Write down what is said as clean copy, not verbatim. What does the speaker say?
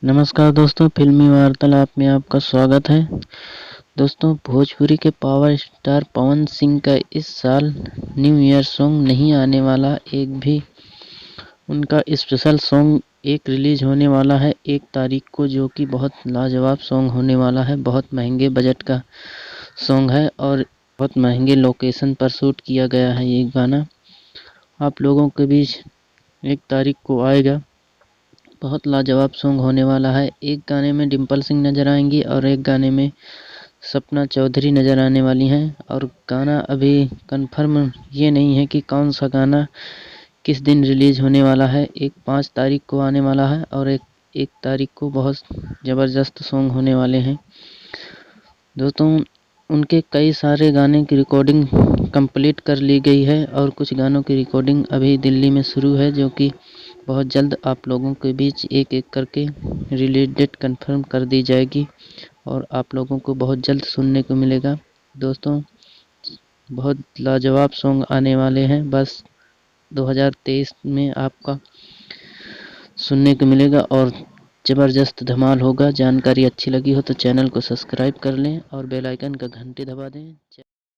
नमस्कार दोस्तों, फिल्मी वार्तालाप में आपका स्वागत है। दोस्तों, भोजपुरी के पावर स्टार पवन सिंह का इस साल न्यू ईयर सॉन्ग नहीं आने वाला। एक भी उनका स्पेशल सॉन्ग एक रिलीज होने वाला है 1 तारीख को, जो कि बहुत लाजवाब सॉन्ग होने वाला है। बहुत महंगे बजट का सॉन्ग है और बहुत महंगे लोकेशन पर शूट किया गया है। ये गाना आप लोगों के बीच 1 तारीख को आएगा। बहुत लाजवाब सॉन्ग होने वाला है। एक गाने में डिम्पल सिंह नज़र आएंगी और एक गाने में सपना चौधरी नज़र आने वाली हैं। और गाना अभी कंफर्म ये नहीं है कि कौन सा गाना किस दिन रिलीज होने वाला है। एक 5 तारीख को आने वाला है और एक तारीख को बहुत ज़बरदस्त सॉन्ग होने वाले हैं। दोस्तों, उनके कई सारे गाने की रिकॉर्डिंग कंप्लीट कर ली गई है और कुछ गानों की रिकॉर्डिंग अभी दिल्ली में शुरू है, जो कि बहुत जल्द आप लोगों के बीच एक एक करके रिलीज डेट कंफर्म कर दी जाएगी और आप लोगों को बहुत जल्द सुनने को मिलेगा। दोस्तों, बहुत लाजवाब सॉन्ग आने वाले हैं। बस 2023 में आपका सुनने को मिलेगा और ज़बरदस्त धमाल होगा। जानकारी अच्छी लगी हो तो चैनल को सब्सक्राइब कर लें और बेल आइकन का घंटी दबा दें।